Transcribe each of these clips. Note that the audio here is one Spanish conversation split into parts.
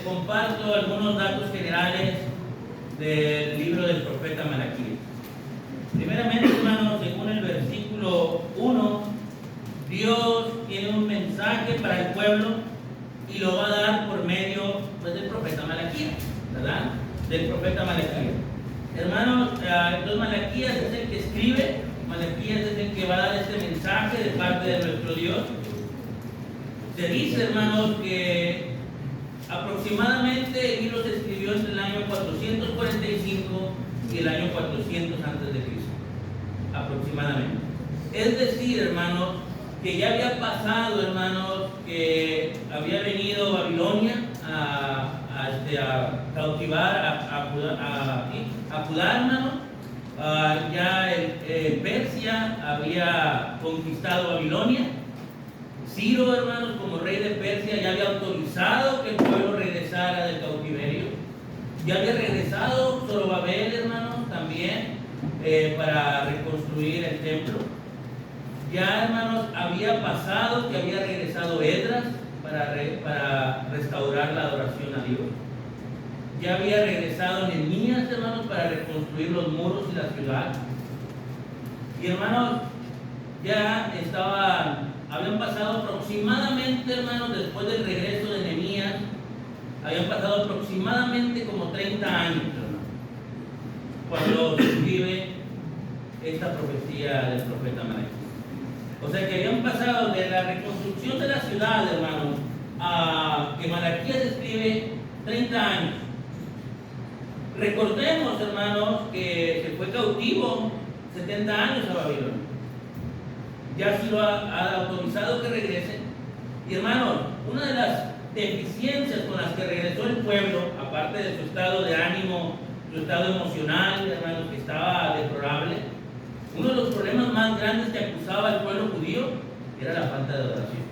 Comparto algunos datos generales del libro del profeta Malaquías. Primeramente, hermanos, según el versículo 1, Dios tiene un mensaje para el pueblo y lo va a dar por medio del profeta Malaquías, ¿verdad? Del profeta Malaquías. Hermanos, entonces Malaquías es el que escribe, Malaquías es el que va a dar este mensaje de parte de nuestro Dios. Se dice, hermanos, que aproximadamente el libro se escribió entre el año 445 y el año 400 antes de Cristo, aproximadamente. Es decir, hermanos, que ya había pasado, hermanos, que había venido Babilonia a cautivar a Judá, hermanos. Ya Persia había conquistado Babilonia. Ciro, hermanos, como rey de Persia, ya había autorizado que el pueblo regresara del cautiverio. Ya había regresado Zorobabel, hermanos, también para reconstruir el templo. Ya, hermanos, había pasado que había regresado Esdras para restaurar la adoración a Dios. Ya había regresado Nehemías, hermanos, para reconstruir los muros y la ciudad. Y, hermanos, ya habían pasado aproximadamente, hermanos, después del regreso de Nehemías, habían pasado aproximadamente como 30 años, hermanos, cuando se escribe esta profecía del profeta Malaquías. O sea que habían pasado de la reconstrucción de la ciudad, hermanos, a que Malaquías escribe 30 años. Recordemos, hermanos, que se fue cautivo 70 años a Babilonia. Ya se lo ha autorizado que regrese. Y, hermanos, una de las deficiencias con las que regresó el pueblo, aparte de su estado de ánimo, su estado emocional, hermanos, que estaba deplorable, uno de los problemas más grandes que acusaba al pueblo judío era la falta de adoración.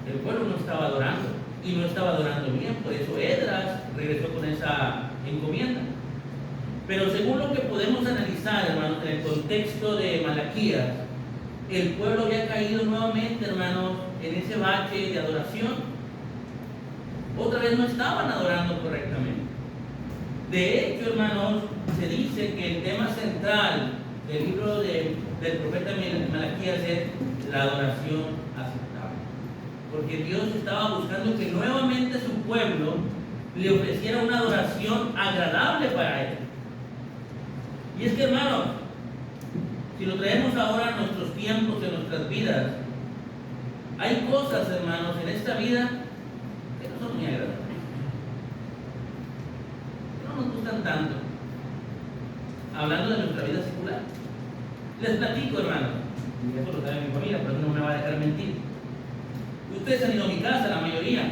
El pueblo no estaba adorando, y no estaba adorando bien, por eso Esdras regresó con esa encomienda. Pero según lo que podemos analizar, hermanos, en el contexto de Malaquías, el pueblo había caído nuevamente, hermanos, en ese bache de adoración. Otra vez no estaban adorando correctamente. De hecho, hermanos, se dice que el tema central del libro del profeta Malaquías es la adoración aceptable. Porque Dios estaba buscando que nuevamente su pueblo le ofreciera una adoración agradable para él. Y es que, hermanos, si lo traemos ahora a nuestros tiempos, en nuestras vidas, hay cosas, hermanos, en esta vida que no son muy agradables, que no nos gustan tanto. Hablando de nuestra vida secular, les platico, hermanos, y eso lo sabe mi familia, pero no me va a dejar mentir. Ustedes han ido a mi casa, la mayoría,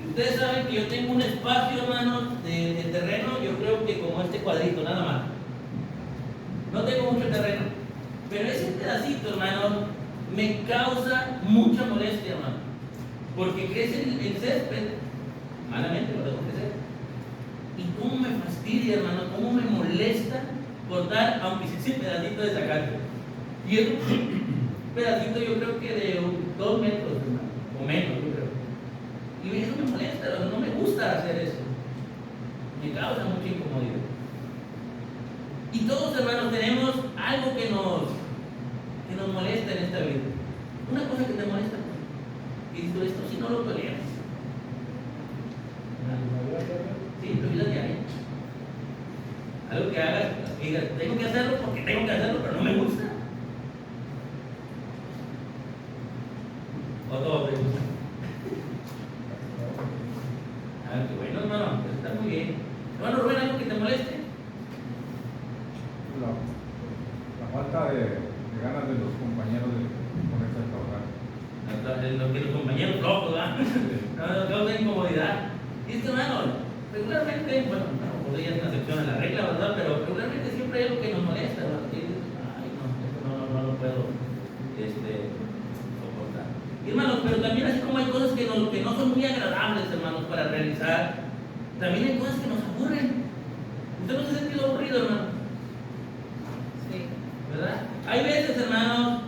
y ustedes saben que yo tengo un espacio, hermanos, de terreno, yo creo que como este cuadrito, nada más. No tengo mucho terreno, pero ese pedacito, hermano, me causa mucha molestia, hermano, porque crece el césped, malamente lo dejo crecer, y cómo me fastidia, hermano, cómo me molesta cortar, aunque sea ese pedacito de zacate, y es un pedacito, yo creo que de 2 metros, hermano, o menos, yo creo, y eso me molesta, hermano, no me gusta hacer eso, me causa mucha incomodidad. Y todos, hermanos, tenemos algo que nos molesta en esta vida. Una cosa que te molesta. Y dices, esto si no lo toleras. Sí, tu vida diaria. Algo que hagas, que digas, tengo que hacerlo porque tengo que hacerlo, pero no me gusta. O todo te gusta. A ver, qué bueno, hermano, pues está muy bien. Hermano Rubén, ¿algo que te moleste? La falta de ganas de los compañeros de ponerse a trabajar. Lo que los compañeros flojos, ¿verdad? No causa incomodidad. Y es que, hermano, regularmente, bueno, por ella es una excepción a la regla, ¿verdad? Pero regularmente siempre hay algo que nos molesta, ¿verdad? Que dices, ay, no, esto no lo puedo soportar. Y hermanos, pero también así como hay cosas que no son muy agradables, hermanos, para realizar, también hay cosas que nos aburren. ¿Usted no se ha sentido aburrido, hermano? Sí. ¿Verdad? Hay veces, hermanos,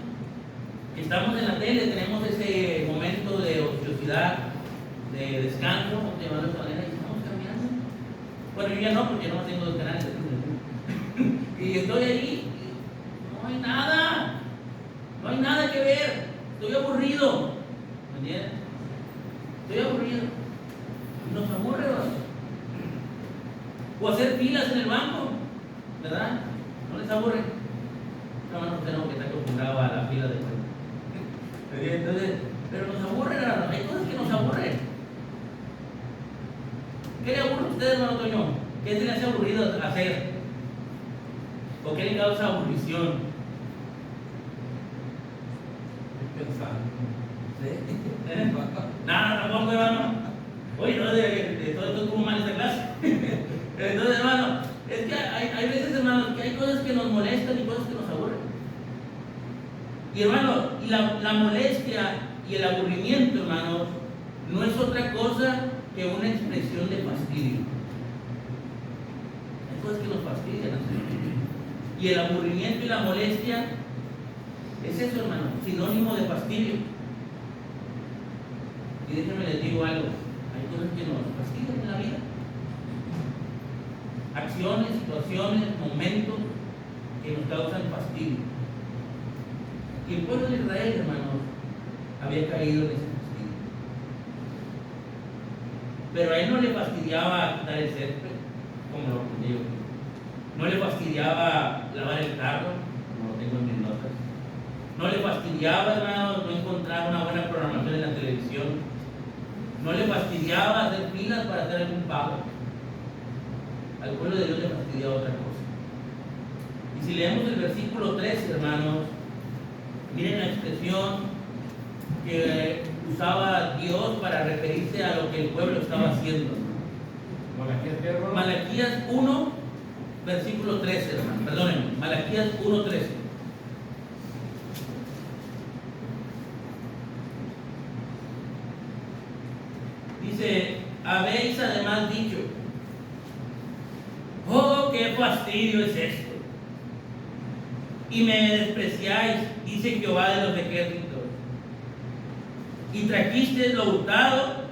que estamos en la tele, tenemos ese momento de ociosidad, de descanso, como te llaman de esta manera, y estamos cambiando. Bueno, yo ya no, porque no tengo dos canales de televisión. Y estoy ahí, y no hay nada que ver, estoy aburrido. ¿Me entiendes? Estoy aburrido. Nos aburre, ¿verdad? O hacer filas en el banco, ¿verdad? ¿No les aburre? No, usted no, que está acostumbrado a la fila de banco. Entonces, pero nos aburre, hermano. Hay cosas que nos aburren. ¿Qué le aburre a usted, hermano Toño? ¿Qué se le hace aburrido hacer? ¿O qué le causa aburrición? Pensando. ¿Sí? Nada, tampoco, hermano. Oye, no, todo esto estuvo mal esta clase. Entonces, hermano, es que hay veces, hermano, que hay cosas que nos molestan y cosas que nos aburren. Y, hermano, y la molestia y el aburrimiento, hermano, no es otra cosa que una expresión de fastidio. Hay cosas que nos fastidian, ¿no? Y el aburrimiento y la molestia es eso, hermano, sinónimo de fastidio. Y déjenme les digo algo, hay cosas que nos fastidian en la vida. Acciones, situaciones, momentos que nos causan fastidio. Y el pueblo de Israel, hermanos, había caído en ese fastidio. Pero a él no le fastidiaba quitar el césped, como lo aprendí yo. No le fastidiaba lavar el carro, como lo tengo en mis notas. No le fastidiaba, hermanos, no encontrar una buena programación en la televisión. No le fastidiaba hacer filas para hacer algún pago. Al pueblo de Dios le fastidiaba otra cosa. Y si leemos el versículo 13, hermanos, miren la expresión que usaba Dios para referirse a lo que el pueblo estaba haciendo. Malaquías 1, versículo 13, hermano. Perdónenme, Malaquías 1, 13. Dice, habéis además dicho, oh, qué fastidio es esto. Y me despreciáis, dice Jehová de los ejércitos. Y trajisteis lo hurtado,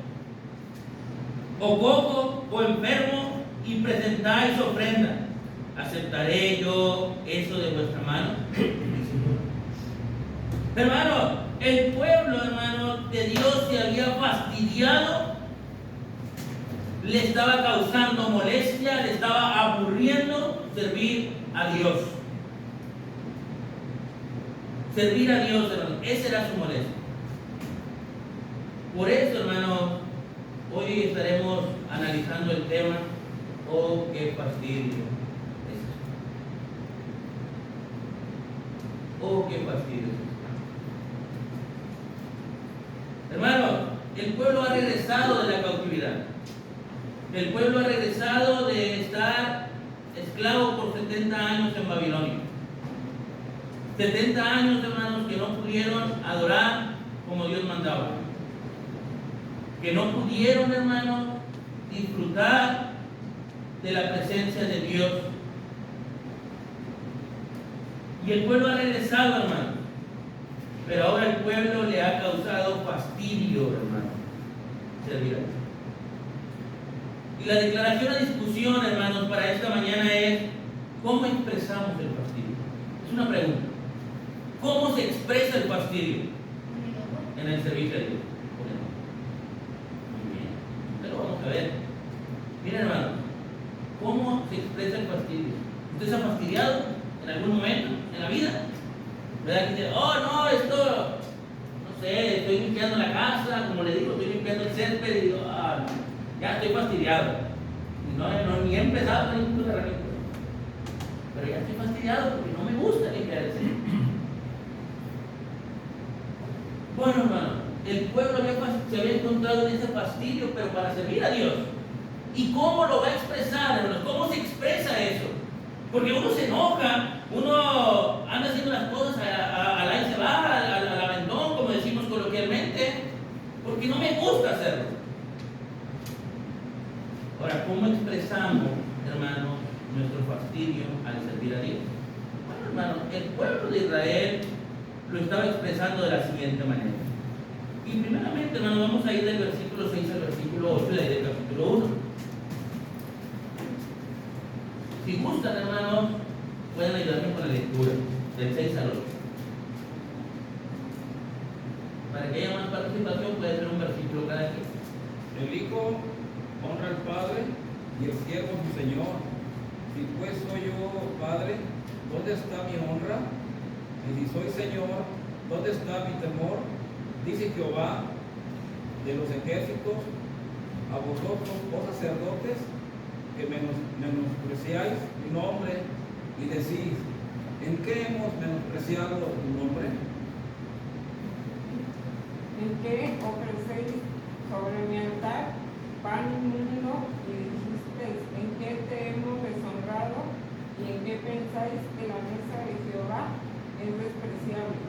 o cojo, o enfermo, y presentáis ofrenda. ¿Aceptaré yo eso de vuestra mano? Hermano, el pueblo, hermano, de Dios se había fastidiado, le estaba causando molestia, le estaba aburriendo servir a Dios. Servir a Dios, hermano, esa era su molestia. Por eso, hermano, hoy estaremos analizando el tema, oh, qué fastidio es esto. Oh, qué fastidio es esto. Hermano, el pueblo ha regresado de la cautividad. El pueblo ha regresado de estar esclavo por 70 años en Babilonia. 70 años, hermanos, que no pudieron adorar como Dios mandaba. Que no pudieron, hermanos, disfrutar de la presencia de Dios. Y el pueblo ha regresado, hermanos. Pero ahora el pueblo le ha causado fastidio, hermano, servir a Dios. Y la declaración a discusión, hermanos, para esta mañana es: ¿cómo expresamos el fastidio? Es una pregunta. ¿Cómo se expresa el fastidio en el servicio de Dios? Muy bien, pero vamos a ver. Miren, hermanos, ¿cómo se expresa el fastidio? ¿Usted se ha fastidiado en algún momento en la vida? ¿Verdad que dice, oh no, esto, no sé, estoy limpiando la casa, como le digo, estoy limpiando el césped y digo, ah, ya estoy fastidiado? Ni he empezado con ningún herramienta, pero ya estoy fastidiado porque no me gusta limpiar el césped. Bueno, hermano, el pueblo se había encontrado en ese fastidio, pero para servir a Dios. ¿Y cómo lo va a expresar, hermanos? ¿Cómo se expresa eso? Porque uno se enoja, uno anda haciendo las cosas al ahí se va, al aventón, como decimos coloquialmente, porque no me gusta hacerlo. Ahora, ¿cómo expresamos, hermanos, nuestro fastidio al servir a Dios? Bueno, hermanos, el pueblo de Israel lo estaba expresando de la siguiente manera. Y primeramente, hermanos, vamos a ir del versículo 6 al versículo 8 de ahí del capítulo 1. Si gustan, hermanos, pueden ayudarme con la lectura del 6 al 8. Para que haya más participación, puede ser un versículo cada quien. El Hijo honra al Padre y el siervo a su Señor. Si pues soy yo Padre, ¿dónde está mi honra? Y si soy Señor, ¿dónde está mi temor? Dice Jehová de los ejércitos, a vosotros, oh sacerdotes, que menospreciáis mi nombre y decís, ¿en qué hemos menospreciado tu nombre? ¿En qué ofrecéis sobre mi altar pan inmundo y dijisteis, en qué te hemos deshonrado y en qué pensáis que la mesa de Jehová es despreciable?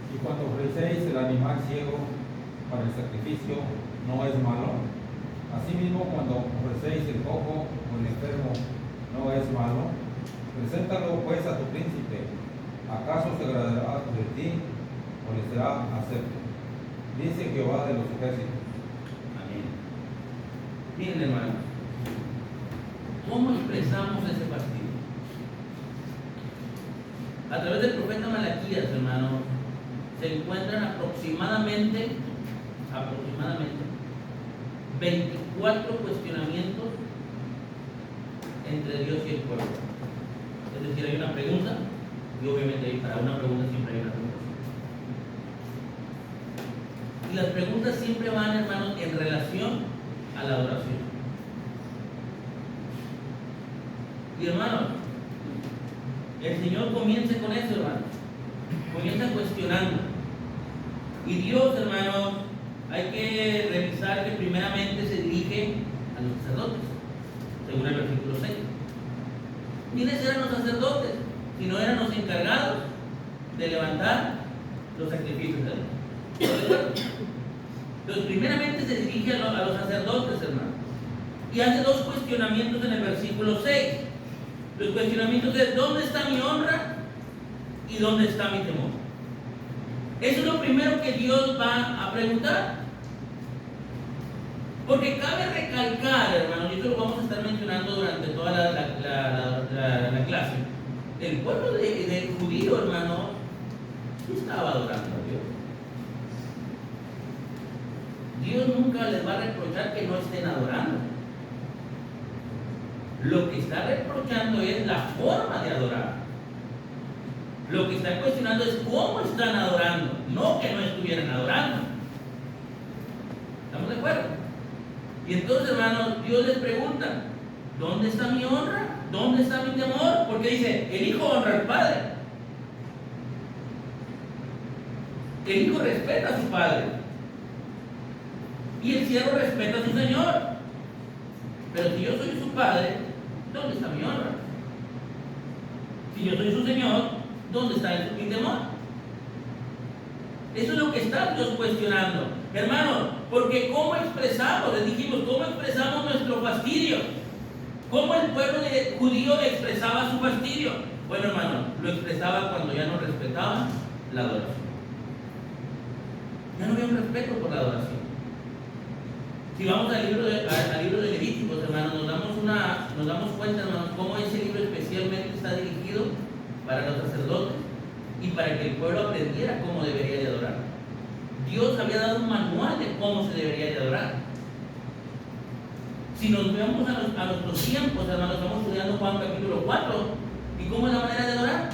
Y cuando ofrecéis el animal ciego para el sacrificio, ¿no es malo? Asimismo, cuando ofrecéis el cojo o el enfermo, ¿no es malo? Preséntalo pues a tu príncipe. ¿Acaso se agradará de ti o le será acepto? Dice Jehová de los ejércitos. Amén. Miren, hermanos, ¿cómo expresamos ese fastidio? A través del profeta Malaquías, hermanos, se encuentran aproximadamente 24 cuestionamientos entre Dios y el pueblo. Es decir, hay una pregunta, y obviamente para una pregunta siempre hay una respuesta. Y las preguntas siempre van, hermanos, en relación a la adoración. Y hermanos, el Señor comienza con eso, hermanos. Comienza cuestionando. Y Dios, hermanos, hay que revisar que primeramente se dirige a los sacerdotes, según el versículo 6. ¿Quiénes eran los sacerdotes? Si no eran los encargados de levantar los sacrificios de Dios. Entonces, primeramente se dirige a los sacerdotes, hermanos. Y hace dos cuestionamientos en el versículo 6. Los cuestionamientos es: ¿dónde está mi honra? ¿Y dónde está mi temor? Eso es lo primero que Dios va a preguntar. Porque cabe recalcar, hermanos, y esto lo vamos a estar mencionando durante toda la clase. El pueblo de judío, hermanos, sí estaba adorando a Dios. Dios nunca les va a reprochar que no estén adorando. Lo que está reprochando es la forma de adorar. Lo que está cuestionando es cómo están adorando, no que no estuvieran adorando. ¿Estamos de acuerdo? Y entonces, hermanos, Dios les pregunta: ¿dónde está mi honra? ¿Dónde está mi temor? Porque dice, el hijo honra al padre. El hijo respeta a su padre. Y el siervo respeta a su señor. Pero si yo soy su padre, ¿dónde está mi honra? Si yo soy su señor, ¿dónde está mi temor? Eso es lo que está Dios cuestionando. Hermanos, porque ¿cómo expresamos? Les dijimos, ¿cómo expresamos nuestro fastidio? ¿Cómo el pueblo judío expresaba su fastidio? Bueno, hermanos, lo expresaba cuando ya no respetaban la adoración. Ya no había un respeto por la adoración. Si vamos al libro de Levíticos, hermanos, nos damos cuenta, hermanos, cómo ese libro especialmente está dirigido para los sacerdotes y para que el pueblo aprendiera cómo debería de adorar. Dios había dado un manual de cómo se debería de adorar. Si nos vemos a nuestros tiempos, hermanos, estamos estudiando Juan capítulo 4, ¿y cómo es la manera de adorar?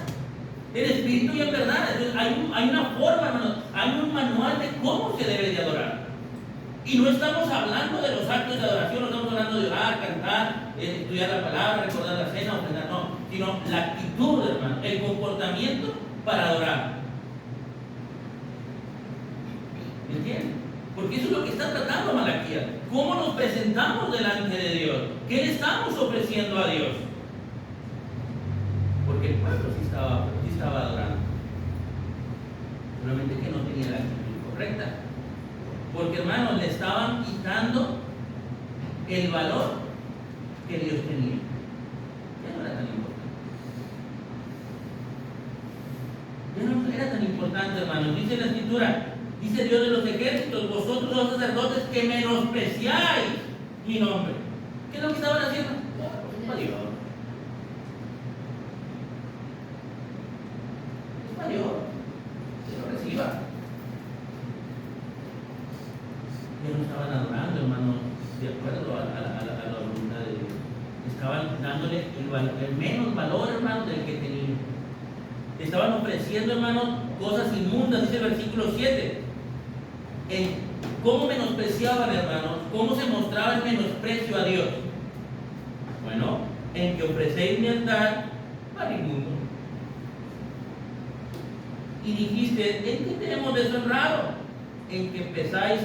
En espíritu y en verdad. Entonces, hay una forma, hermanos, hay un manual de cómo se debe de adorar. Y no estamos hablando de los actos de adoración, no estamos hablando de orar, cantar, estudiar la palabra, recordar la cena, ofrendar, no, sino la actitud, hermano, el comportamiento para adorar. ¿Me entienden? Porque eso es lo que está tratando Malaquías. ¿Cómo nos presentamos delante de Dios? ¿Qué le estamos ofreciendo a Dios? Porque el pueblo sí estaba adorando. Solamente que no tenía la actitud correcta. Porque, hermanos, le estaban quitando el valor que Dios tenía. Ya no era tan importante. Ya no era tan importante, hermanos. Dice la Escritura, dice Dios de los ejércitos, vosotros los sacerdotes que menospreciáis mi nombre. ¿Qué es lo que estaban haciendo? Es para Dios. Es para Dios. Que lo reciba. Ya no estaban adorando, hermanos, de acuerdo a la voluntad de Dios. Estaban dándole el menos valor, hermanos, del que tenían. Estaban ofreciendo, hermanos, cosas inmundas, dice el versículo 7. ¿Cómo menospreciaban, hermanos? ¿Cómo se mostraba el menosprecio a Dios? Bueno, en que ofrecéis mi altar para inmundo. Y dijiste, ¿en qué te hemos deshonrado? En que pensáis,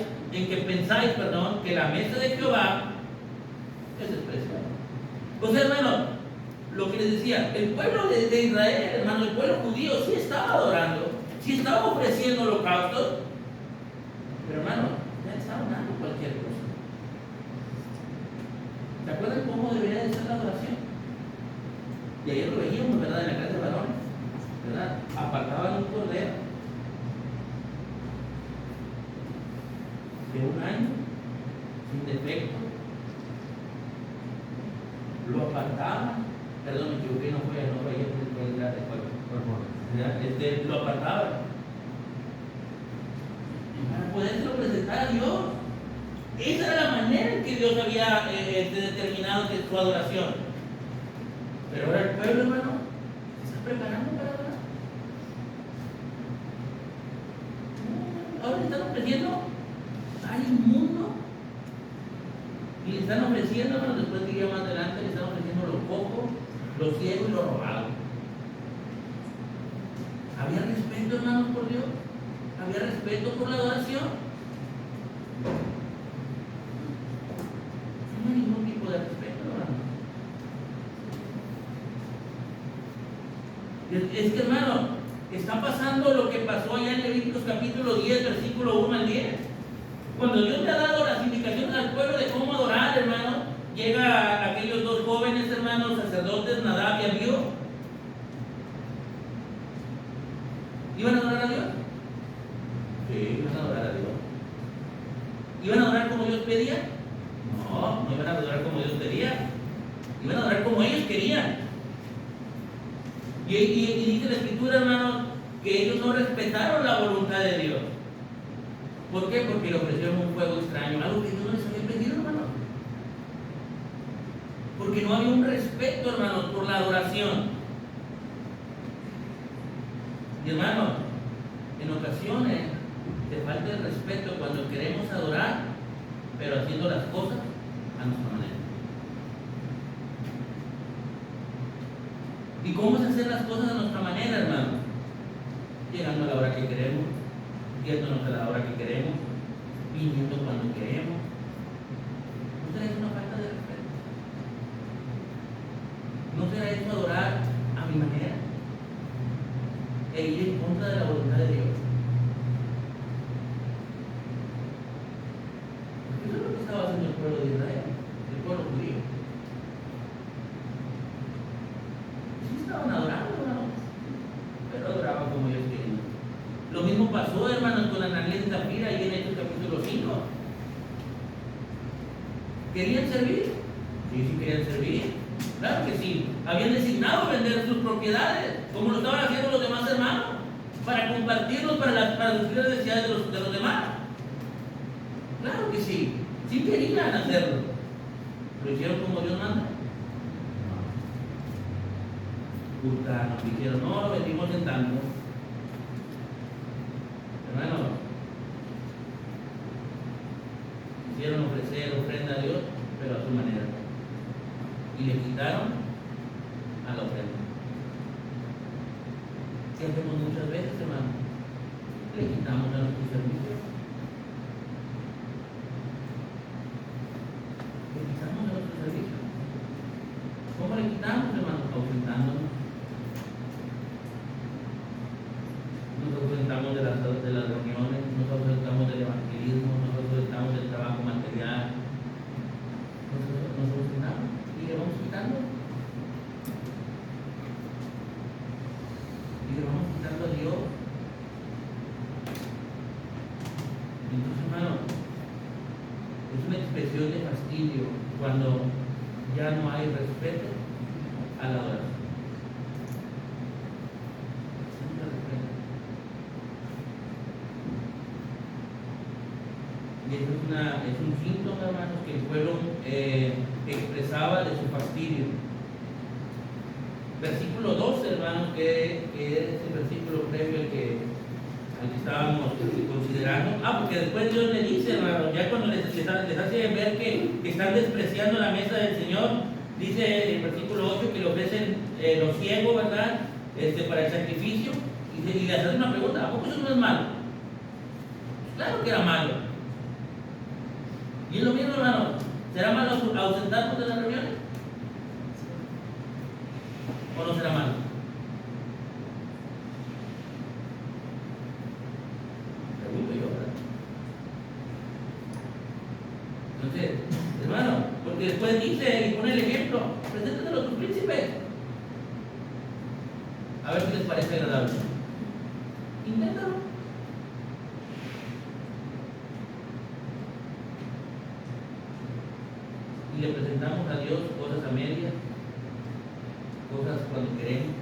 que la mesa de Jehová es despreciada. Pues, hermano, lo que les decía, el pueblo de Israel, hermano, el pueblo judío sí estaba adorando, sí estaba ofreciendo holocaustos, pero, hermano, ya estaban dando cualquier cosa. ¿Se acuerdan cómo debería de ser la adoración? Y ayer lo veíamos, ¿verdad? En la casa de varones, ¿verdad? Apartaban un cordero de 1 año, sin defecto, lo apartaban, perdón, me equivoqué, no fue ayer, lo apartaban para podérselo presentar a Dios. Esa era la manera en que Dios había determinado que su adoración. Pero ahora el pueblo, hermano, se está preparando para adorar. Ahora le están ofreciendo al inmundo. Y le están ofreciendo, hermano, después diría más adelante, le están ofreciendo los cojos, los ciegos y los robados. ¿Había respeto, hermanos, por Dios? ¿Había respeto por la adoración? No hay ningún tipo de respeto, hermano. Es que, hermano, está pasando lo que pasó allá en Levíticos capítulo 10, versículo 1 al 10. Cuando Dios le ha dado las indicaciones al pueblo de cómo adorar, hermano, llega aquellos 2 jóvenes, hermanos, sacerdotes, Nadab y Abiú. ¿Iban a adorar a Dios? Sí, iban a adorar a Dios. ¿Iban a adorar como Dios pedía? No, no iban a adorar como Dios pedía. Iban a adorar como ellos querían. Y dice la Escritura, hermano, que ellos no respetaron la voluntad de Dios. ¿Por qué? Porque le ofrecieron un fuego extraño, algo que Dios no les había pedido, hermano. Porque no había un respeto, hermano, por la adoración. Y, hermano, en ocasiones te falta el respeto cuando queremos adorar, pero haciendo las cosas a nuestra manera. ¿Y cómo es hacer las cosas a nuestra manera, hermano? Llegando a la hora que queremos, yéndonos a la hora que queremos, viniendo cuando queremos. ¿No será eso una falta de respeto? ¿No será eso adorar a mi manera? E ir en contra de la voluntad de Dios. Porque eso es lo que estaba haciendo el pueblo de Israel, el pueblo judío. Sí estaban adorando, hermano, pero adoraban como ellos querían. Lo mismo pasó, hermanos, con Ananías y Zafira ahí en Hechos capítulo 5. ¿Querían servir? Sí querían servir. Claro que sí. Habían designado vender sus propiedades, como lo estaban haciendo los demás hermanos, para compartirlos para suplir las necesidades de los demás. Claro que sí. Sí querían hacerlo. ¿Lo hicieron como Dios manda? Hurtaron, dijeron, no, lo vendimos en tanto. Hermano, quisieron ofrecer ofrenda a Dios, pero a su manera. Y le quitaron a la ofrenda. ¿Qué hacemos muchas veces, hermano? Le quitamos a nuestros servicios. ausentándonos. Nos ausentamos de las reuniones, nos ausentamos del evangelismo, nos ausentamos del trabajo material, nos ausentamos y le vamos quitando. Y le vamos quitando a Dios. Entonces, hermano, es una expresión de fastidio cuando ya no hay respeto a la adoración. Y eso es un síntoma, hermanos, que el pueblo expresaba de su fastidio. Versículo 12, hermanos, que es el versículo previo al que estábamos considerando. Porque después Dios le dice, hermanos, ya cuando les hace ver que están despreciando la mesa del Señor, dice el versículo 8 que le ofrecen los ciegos, ¿verdad? Para el sacrificio, y le hacen una pregunta: ¿a poco eso no es malo? Claro que era malo. Y es lo mismo, hermano, ¿será malo ausentarnos de las reuniones? ¿O no será malo? Pregunto yo, ¿verdad? Entonces, hermano, porque después dice y pone el ejemplo: preséntatelo a tus príncipes. A ver si les parece agradable. Inténtalo. Y le presentamos a Dios cosas a medias, cosas cuando queremos,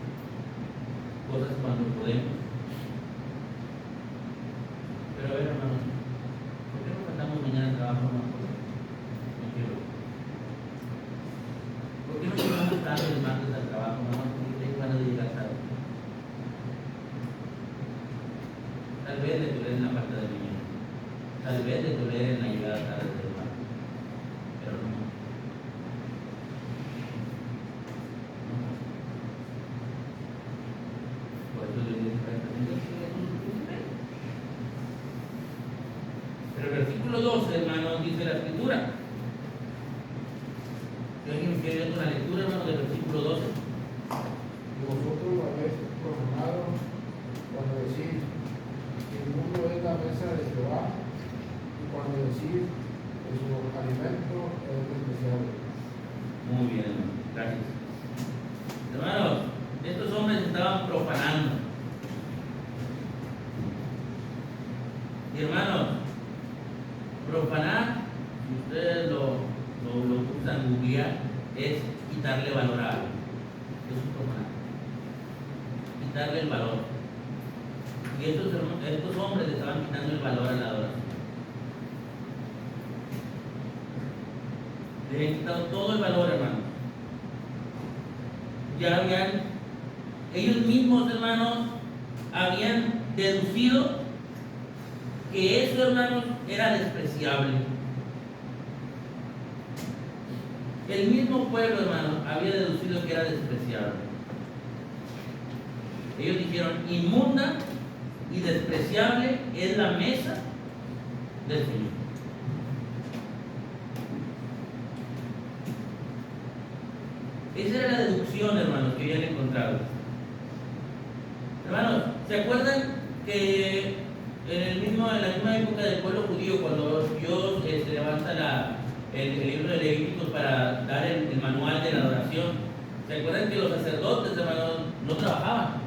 cosas cuando podemos. Pero a ver, hermanos, ¿por qué no faltamos mañana al trabajo? No quiero. ¿Por qué no llegamos tarde el martes al trabajo? Porque tengo ganas de llegar tarde. Tal vez le toleren la parte de mañana, tal vez le toleren la llegada tarde del martes, pero no. Pero el versículo 12, hermanos, dice la escritura. Si alguien quiere ver una lectura, hermano, del versículo 12. Y vosotros lo habéis profanado cuando decís: el mundo es la mesa de Jehová, y cuando decís que su alimento es despreciable. Muy bien, hermano, gracias. Hermanos, estos hombres estaban profanando. Y hermanos, profanar, si ustedes lo usan googlear, es quitarle valor a algo. Eso es profanar. Quitarle el valor. Y estos hombres le estaban quitando el valor a la adoración. Le habían quitado todo el valor, hermanos. Ya ellos mismos, hermanos, habían deducido que eso, hermanos, era despreciable. El mismo pueblo, hermanos, había deducido que era despreciable. Ellos dijeron: inmunda y despreciable es la mesa del Señor. Esa era la deducción, hermanos, que habían encontrado. Hermanos, ¿se acuerdan que en la misma época del pueblo judío, cuando Dios levanta el libro de Levíticos para dar el manual de la adoración, ¿se acuerdan que los sacerdotes, hermanos, no trabajaban?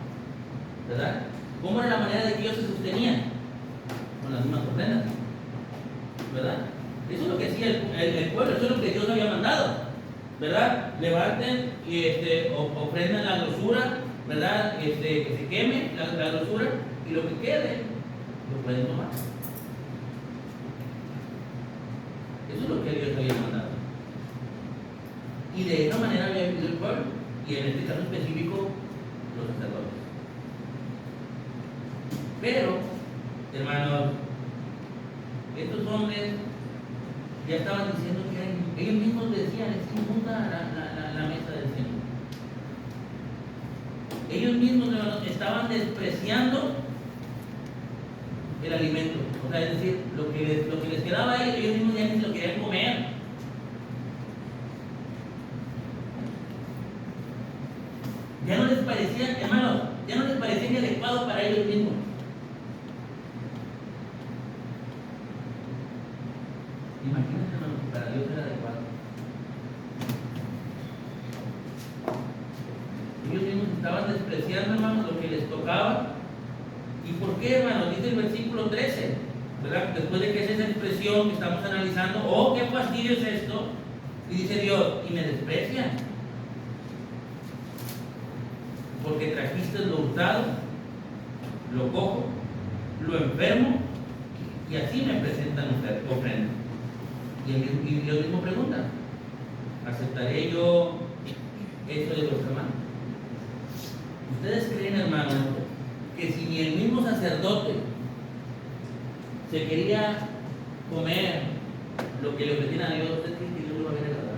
¿Verdad? ¿Cómo era la manera de que ellos se sostenían? Con las mismas ofrendas, ¿verdad? Eso es lo que hacía el pueblo, eso es lo que Dios había mandado, ¿verdad? Levanten y ofrendan la grosura, ¿verdad? Que se queme la grosura, y lo que quede lo pueden tomar. Eso es lo que Dios había mandado. Y de esa manera había vivido el pueblo, y en este caso específico, los sacerdotes. Pero, hermanos, estos hombres ya estaban diciendo que ellos mismos decían: es inmunda la mesa del Señor. Ellos mismos, hermanos, estaban despreciando el alimento. O sea, es decir, lo que les quedaba a ellos mismos ya ni se lo querían comer. Ya no les parecía, hermanos, ya no les parecía ni adecuado para ellos mismos. Imagínense, hermanos, que para Dios era adecuado. Ellos mismos estaban despreciando, hermanos, lo que les tocaba. ¿Y por qué, hermanos? Dice el versículo 13, ¿verdad? Después de que es esa expresión que estamos analizando, oh, qué fastidio es esto. Y dice Dios, y me desprecian. Porque trajiste lo hurtado, lo cojo, lo enfermo, y así me presentan ofrendas. Y Dios mismo pregunta, ¿aceptaré yo eso de vuestra mano? ¿Ustedes creen, hermanos, que si ni el mismo sacerdote se quería comer lo que le ofrecían a Dios, ustedes creen que Dios lo va a ver agradable?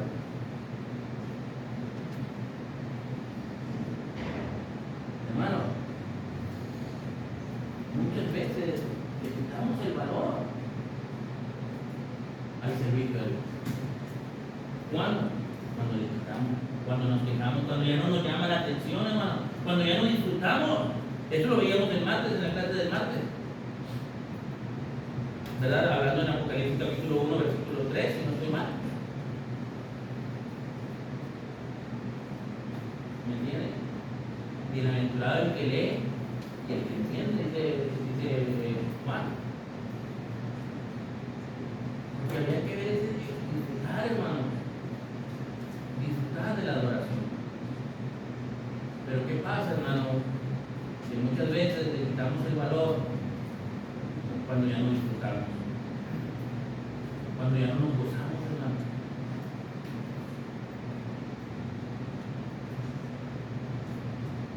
Hermano, muchas veces le quitamos el valor al servicio de Dios. ¿Cuándo? Cuando le quitamos, cuando nos quejamos, cuando ya no nos llama la atención, hermano, cuando ya no disfrutamos. Eso lo veíamos el martes, en la clase del martes, ¿verdad? Hablando en Apocalipsis capítulo 1, versículo 3, si no estoy mal. ¿Me entiendes? Bienaventurado el que lee y el que entiende, dice Juan. Porque había que ver disfrutar, hermano, disfrutar de la adoración. Pero ¿qué pasa, hermano? Que muchas veces le quitamos el valor cuando ya no disfrutamos, cuando ya no nos gozamos, hermano.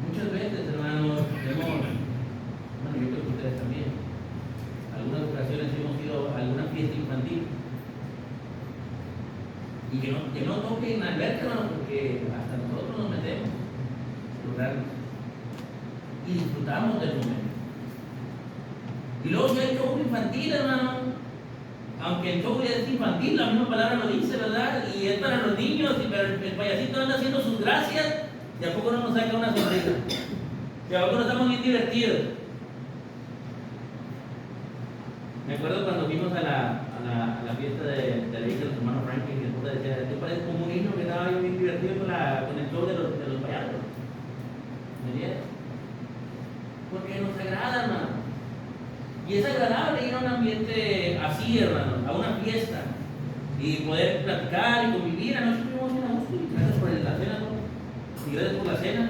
Muchas veces, hermanos, bueno, yo creo que ustedes también, algunas ocasiones hemos ido a alguna fiesta infantil y que no toquen alberca, hermano, porque hasta nosotros nos metemos, y disfrutamos del momento. Y luego si hay show infantil, hermano, aunque el show ya es infantil, la misma palabra lo dice, ¿verdad? Y es para los niños, pero el payasito anda haciendo sus gracias y a poco no nos saca una sonrisa. Y a poco no estamos bien divertidos. Me acuerdo cuando fuimos a la fiesta de la hija de los hermanos Franklin, y mi esposa decía, ¿te parece como un niño que estaba bien divertido con el show de los payasos? ¿Me entiendes? Porque nos agrada, hermano. Y es agradable ir a un ambiente así, hermano, a una fiesta y poder platicar y convivir. Anoche estuvimos bien a gusto y gracias por la cena, ¿no? Y gracias por la cena.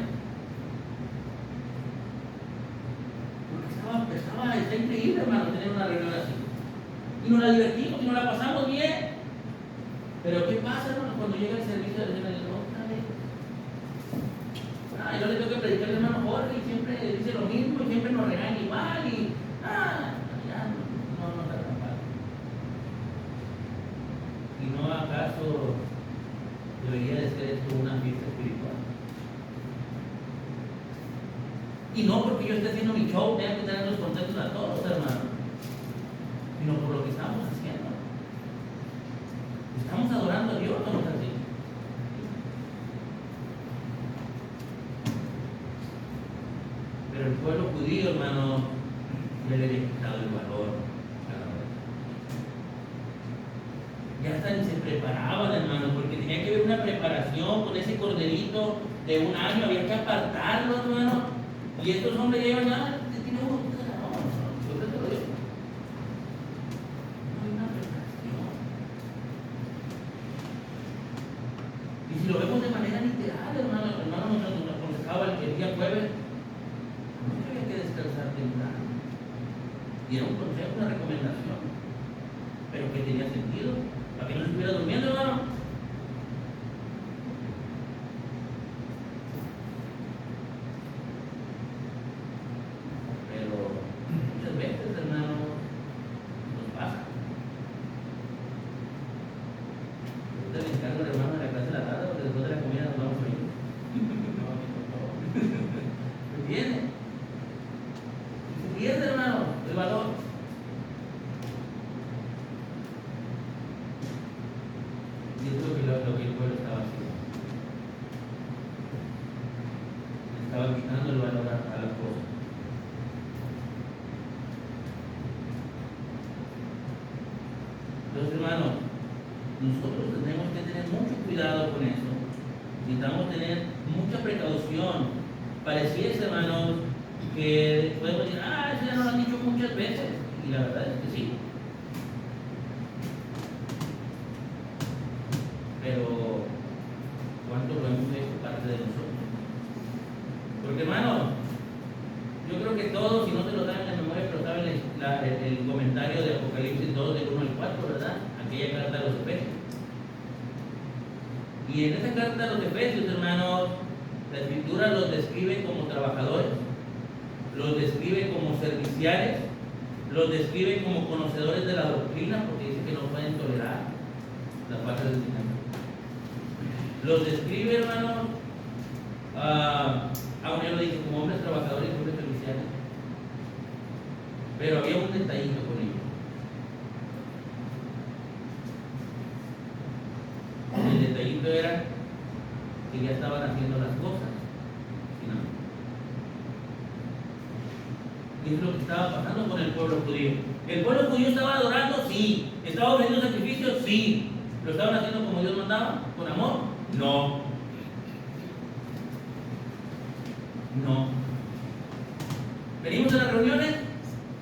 Porque está increíble, hermano, tener una reunión así. Y nos la divertimos y nos la pasamos bien. Pero ¿qué pasa, hermano, cuando llega el servicio de la cena? Y yo le tengo que predicar al hermano Jorge y siempre dice lo mismo y siempre nos regaña igual y ya no está tan padre. ¿Y no acaso debería de ser esto una fiesta espiritual? Y no porque yo esté haciendo mi show tenga que tenerlos contentos a todos, hermano, sino por lo que estamos haciendo. Estamos adorando a Dios, no nos así. Pero el pueblo judío, hermano, ya le había quitado el valor a la oración. Ya hasta ni se preparaban, hermano, porque tenía que haber una preparación con ese corderito de un año, había que apartarlo, hermano. Y estos hombres llevan nada, tiene uno, yo creo que lo digo. No hay una preparación. Y si lo vemos de manera literal, hermano nos aconsejaba el día jueves. No había que descansar temprano. Y era un consejo, una recomendación. Pero que tenía sentido. Para que no estuviera durmiendo, hermano. Pero muchas veces, hermano, nos pasa. Ahorita le encargo al hermano de la clase de la tarde, porque después de la comida nos vamos a ir. ¿Me entiendes? Pierde, hermano, el valor. Y cuidado con eso. Necesitamos tener mucha precaución. Pareciese, hermanos, que podemos decir, eso ya nos lo han dicho muchas veces. Y la verdad es que sí. Pero, ¿cuánto lo hemos hecho parte de nosotros? Porque, hermanos, yo creo que todos, si no se lo dan en la memoria, pero saben el comentario de Apocalipsis 2, del 1 al 4, ¿verdad? Aquella carta a los Efesios. Y en esa carta a los Efesios, hermanos, la Escritura los describe como trabajadores, los describe como serviciales, los describe como conocedores de la doctrina, porque dice que no pueden tolerar la falta de enseñanza. Los describe, hermanos, aún él lo dice, como hombres trabajadores y hombres serviciales. Pero había un detallito con ellos. El detallito era que ya estaban haciendo las cosas. ¿Sí, no? ¿Qué es lo que estaba pasando con el pueblo judío? ¿El pueblo judío estaba adorando? Sí. ¿Estaba ofreciendo sacrificios? Sí. ¿Lo estaban haciendo como Dios mandaba? ¿Con amor? No. No. ¿Venimos a las reuniones?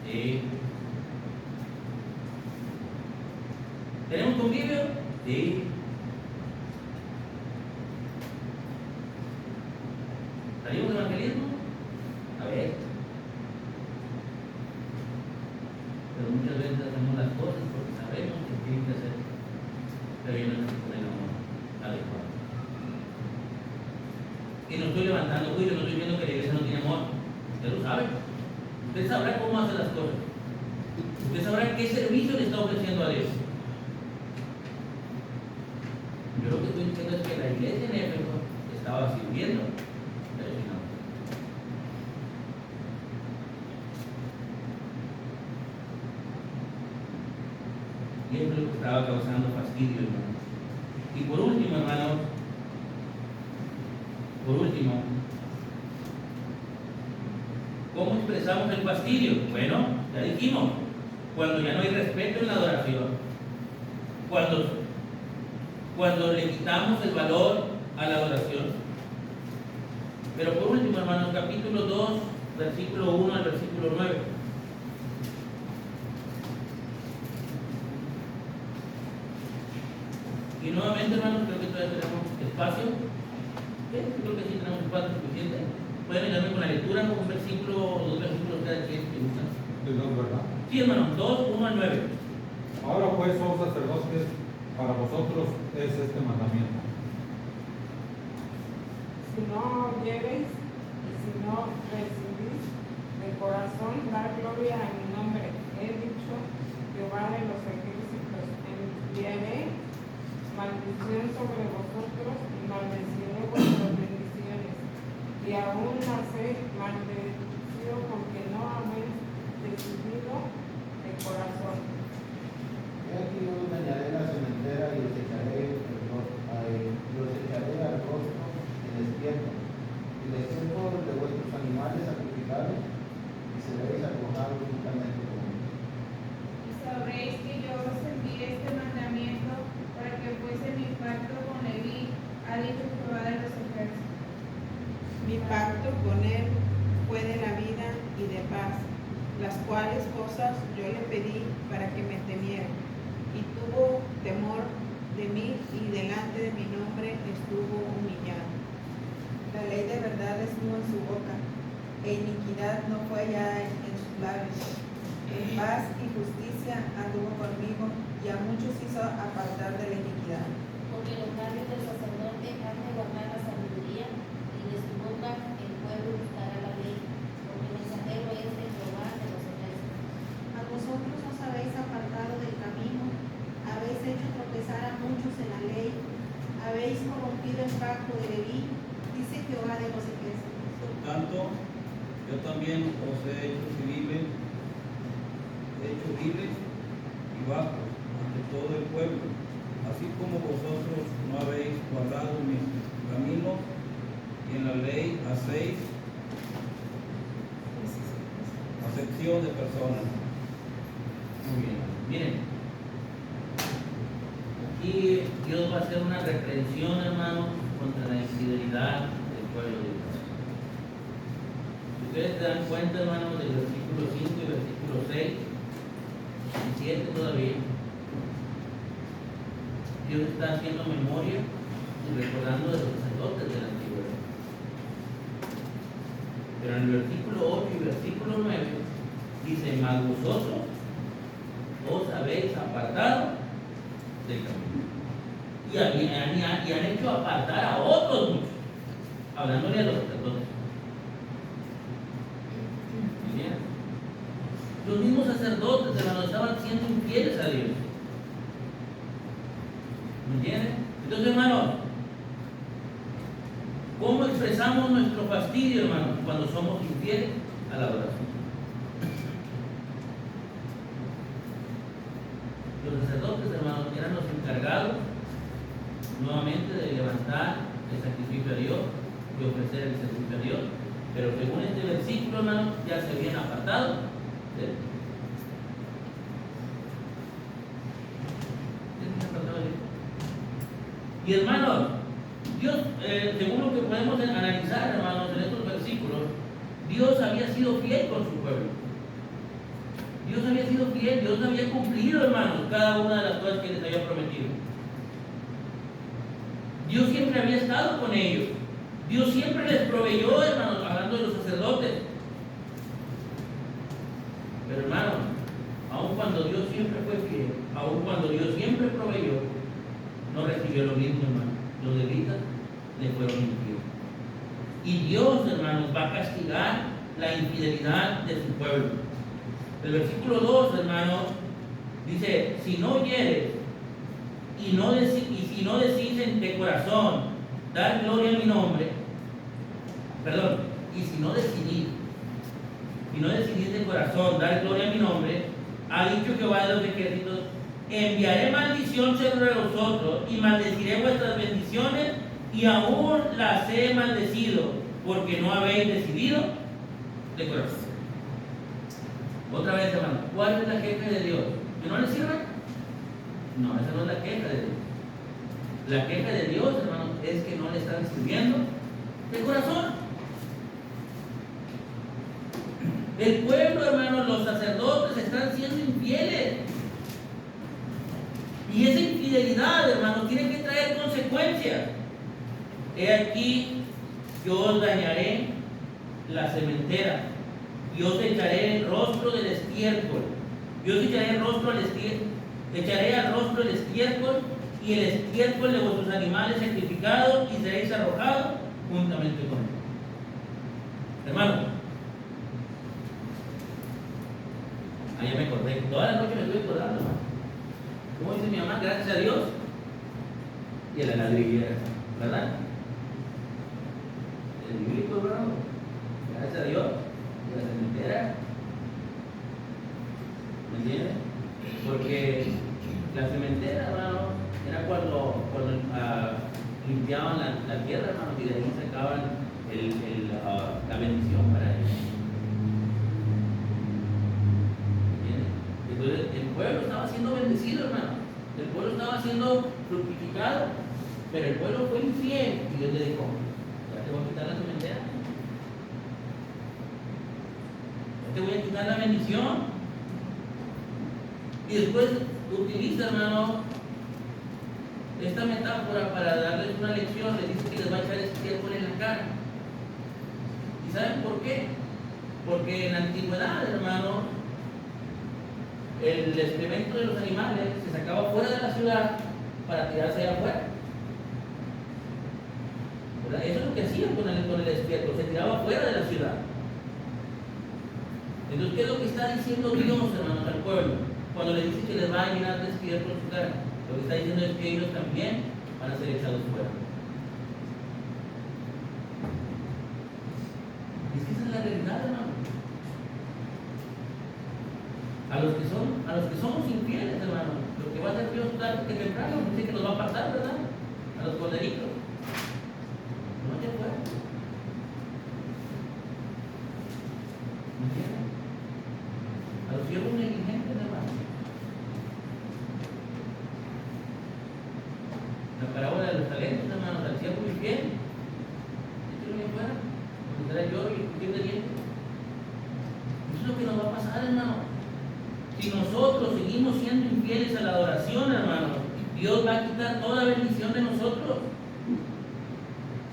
Sí. ¿Tenemos convivio? Sí. ¿Salimos de evangelismo? A ver. Pero muchas veces hacemos las cosas porque sabemos que tienen que hacer, pero yo no estoy con el amor adecuado. Y no estoy levantando juicio, no estoy viendo que la iglesia no tiene amor. Usted lo sabe. Usted sabrá cómo hace las cosas. Usted sabrá qué servicio le está ofreciendo a Dios. Yo lo que estoy diciendo es que la iglesia en Éfeso estaba sirviendo, pero si no. Y eso es lo que estaba causando fastidio, hermano. Y por último, hermanos, ¿cómo expresamos el fastidio? Bueno, ya dijimos, cuando ya no hay respeto en la adoración, cuando le quitamos el valor a la adoración. Pero por último, hermanos, capítulo 2, versículo 1 al versículo 9. Y nuevamente, hermanos, creo que todavía tenemos espacio. ¿Sí? Creo que sí tenemos espacio suficiente. Pueden ayudarme con la lectura, con un versículo o dos versículos cada quien que gustan. De dos, ¿verdad? Sí, hermanos, 2, 1 al 9. Ahora pues, oh sacerdotes, para vosotros es este mandamiento. Si no oyereis y si no recibís de corazón, dar gloria a mi nombre. He dicho, Jehová de los ejércitos, enviaré maldición sobre vosotros y maldeciré vuestras bendiciones. Y aún hacéis maldecido porque no habéis decidido de corazón. He aquí yo dañaré la cementera y los echaré al rostro en despierto, y les tiempo de vuestros animales sacrificados, y seréis arrojados juntamente conmigo. Y sabréis que yo os envié este mandamiento para que fuese mi pacto con Leví, ha dicho Jehová de los ejércitos. Mi pacto con él fue de la vida y de paz, las cuales cosas yo le pedí para que me temiera, y tuvo temor de mí, y delante de mi nombre estuvo humillado. La ley de verdad estuvo en su boca, e iniquidad no fue hallada en sus labios. En paz y justicia anduvo conmigo, y a muchos hizo apartar de la iniquidad. Porque los labios del sacerdote han de guardar la sabiduría, y de su boca el pueblo buscará la ley, porque el mensajero es de Jehová de los ejércitos. A vosotros os habéis apartado del camino, habéis hecho tropezar a muchos en la ley, habéis corrompido el pacto de Leví, dice Jehová de los ejércitos. Por tanto, yo también os he hecho civiles y bajos ante todo el pueblo, así como vosotros no habéis guardado mis caminos, y en la ley hacéis acepción de personas. Muy bien. Miren, aquí Dios va a hacer una reprensión, hermanos, contra la infidelidad del pueblo de Dios. Si ustedes se dan cuenta, hermanos, del versículo 5 y versículo 6 y 7 todavía, Dios está haciendo memoria y recordando de los sacerdotes de la antigüedad. Pero en el versículo 8 y versículo 9 dice: mas vosotros os habéis apartado del camino. Y han hecho apartar a otros muchos, hablándole a los sacerdotes. ¿Bien? Los mismos sacerdotes, hermanos, estaban siendo infieles a Dios. ¿Me entienden? Entonces, hermanos, ¿cómo expresamos nuestro fastidio, hermanos, cuando somos infieles a la oración? Los sacerdotes, hermanos, eran los encargados nuevamente de levantar el sacrificio a Dios, de ofrecer el sacrificio a Dios, pero según este versículo, hermanos, ya se habían apartado de él. Y hermanos, Dios, según lo que podemos analizar, hermanos, en estos versículos, Dios había sido fiel con su pueblo. Dios había sido fiel, Dios había cumplido, hermanos, cada una de las cosas que les había prometido. Dios siempre había estado con ellos. Dios siempre les proveyó, hermanos, hablando de los sacerdotes. Pero, hermanos, aun cuando Dios siempre fue fiel, aun cuando Dios siempre proveyó, no recibió lo mismo, hermanos. Los levitas le fueron infieles. Y Dios, hermanos, va a castigar la infidelidad de su pueblo. El versículo 2, hermanos, dice: si no oyeres y si no decís de corazón dar gloria a mi nombre, y si no decidís de corazón dar gloria a mi nombre, ha dicho Jehová de los ejércitos: enviaré maldición sobre vosotros y maldeciré vuestras bendiciones, y aún las he maldecido, porque no habéis decidido de corazón. Otra vez, hermano, ¿cuál es la queja de Dios? ¿Que no le sirve? No, esa no es la queja de Dios. La queja de Dios, hermano, es que no le están sirviendo de corazón. El pueblo, hermano, los sacerdotes están siendo infieles. Y esa infidelidad, hermano, tiene que traer consecuencias. He aquí, yo os dañaré la sementera, y os echaré el rostro del estiércol. Yo os echaré el rostro al estiércol, echaré al rostro el estiércol y el estiércol de vuestros animales sacrificados, y seréis arrojados juntamente con él. Hermano, ya me acordé, toda la noche me estuve acordando, hermano. Como dice mi mamá, gracias a Dios y a la ladrillera, ¿verdad? El bíblico, hermano, gracias a Dios y a la cementera. ¿Me entiendes? Porque la cementera, hermano, era cuando limpiaban la tierra, hermano, y de ahí sacaban la bendición para ellos. Entonces, el pueblo estaba siendo bendecido, hermano. El pueblo estaba siendo fructificado. Pero el pueblo fue infiel. Y Dios le dijo: ya te voy a quitar la sementera. Ya te voy a quitar la bendición. Y después utiliza, hermano, esta metáfora para darles una lección. Le dice que les va a echar estiércol en la cara. ¿Y saben por qué? Porque en la antigüedad, hermano, el excremento de los animales se sacaba fuera de la ciudad para tirarse allá afuera. ¿Verdad? Eso es lo que hacían con el estiércol, se tiraba fuera de la ciudad. Entonces, ¿qué es lo que está diciendo Dios, hermanos, al pueblo? Cuando le dice que les va a llenar de estiércol su cara, lo que está diciendo es que ellos también van a ser echados fuera. Es que esa es la realidad, hermano. A los que somos infieles, hermano, lo que va a hacer Dios tarde que temprano, dice que nos va a apartar, ¿verdad? A los corderitos. No te acuerdas. ¿Me entiendes? A los siervos negligentes, hermano. crujir de dientes. Eso es lo que nos va a pasar, hermano. Si nosotros seguimos siendo infieles a la adoración, hermano, Dios va a quitar toda bendición de nosotros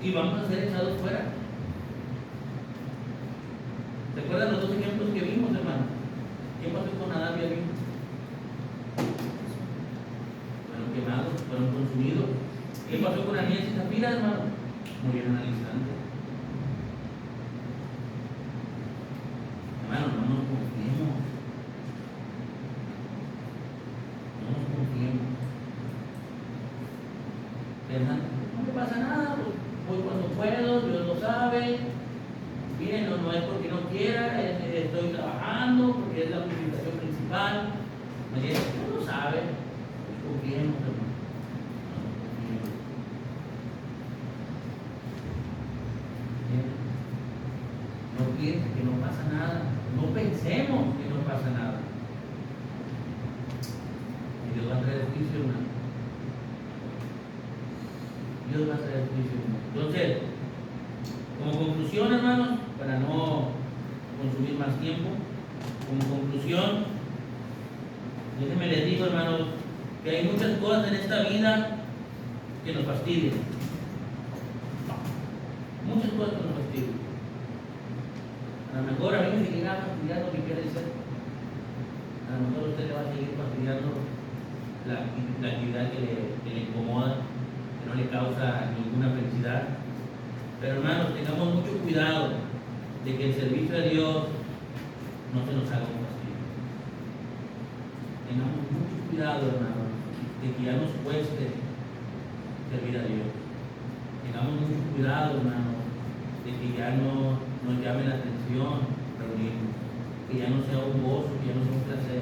y vamos a ser echados fuera. ¿Se acuerdan los dos ejemplos que vimos, hermano? ¿Qué pasó con Adán y Abel? Fueron quemados, fueron consumidos. ¿Qué pasó con Ananías y Zafira, hermano? Murieron al instante. Hermano, no nos confiemos. No nos confiemos. ¿Verdad? No me pasa nada, pues, voy cuando puedo, Dios lo sabe. Miren, no es porque no quiera, estoy trabajando, porque es la purificación principal. Dios lo sabe. Pues confiemos, hermano. No piensen que no pasa nada, no pensemos que no pasa nada. Y Dios va a traer juicio, hermano. Dios va a traer juicio, hermano. Entonces, como conclusión, hermanos, para no consumir más tiempo, como conclusión, déjenme les digo, hermanos, que hay muchas cosas en esta vida que nos fastidian. Muchas cosas que nos fastidian. A lo mejor a mí me seguirá fastidiando mi piel de ser. A lo mejor a usted le va a seguir fastidiando la actividad que le incomoda, que no le causa ninguna felicidad. Pero hermanos, tengamos mucho cuidado de que el servicio a Dios no se nos haga un fastidio. Tengamos mucho cuidado, hermanos, de que ya nos cueste servir a Dios. Tengamos mucho cuidado, hermanos, de que ya no nos llame la atención reunirnos, que ya no sea un gozo, que ya no sea un placer.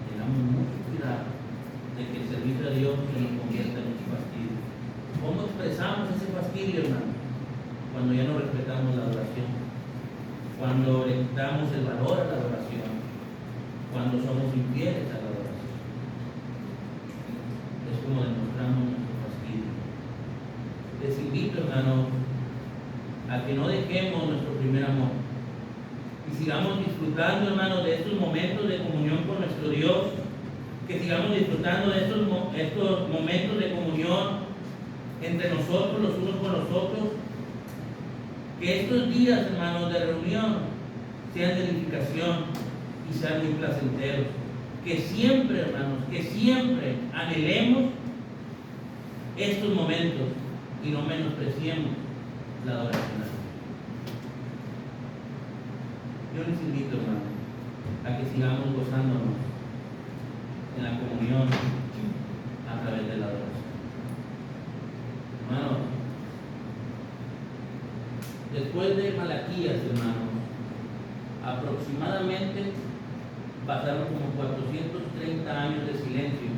Tengamos mucho cuidado de que el servicio a Dios se nos convierta en un fastidio. ¿Cómo expresamos ese fastidio, hermano? Cuando ya no respetamos la adoración, cuando le damos el valor a la adoración, cuando somos infieles a la adoración. Es como demostramos nuestro fastidio. Les invito, hermano, a que no dejemos nuestro primer amor y sigamos disfrutando, hermano, de estos momentos de comunión con nuestro Dios, que sigamos disfrutando de estos momentos de comunión entre nosotros, los unos con los otros, que estos días, hermanos, de reunión sean de edificación y sean muy placenteros, que siempre, hermanos, que siempre anhelemos estos momentos y no menospreciemos la adoración a Dios. Yo les invito, hermanos, a que sigamos gozándonos en la comunión a través de la adoración. Hermanos, después de Malaquías, hermanos, aproximadamente pasaron como 430 años de silencio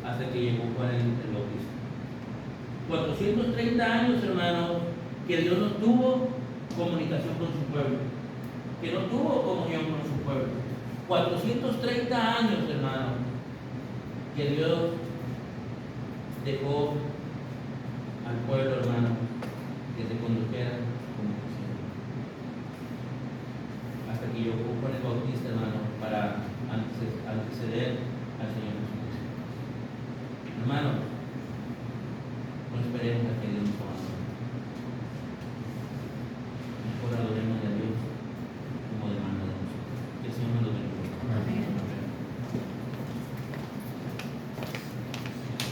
hasta que llegó Juan el Bautista. 430 años, hermanos, que Dios no tuvo comunicación con su pueblo, que no tuvo comunión con su pueblo. 430 años, hermanos, que Dios dejó al pueblo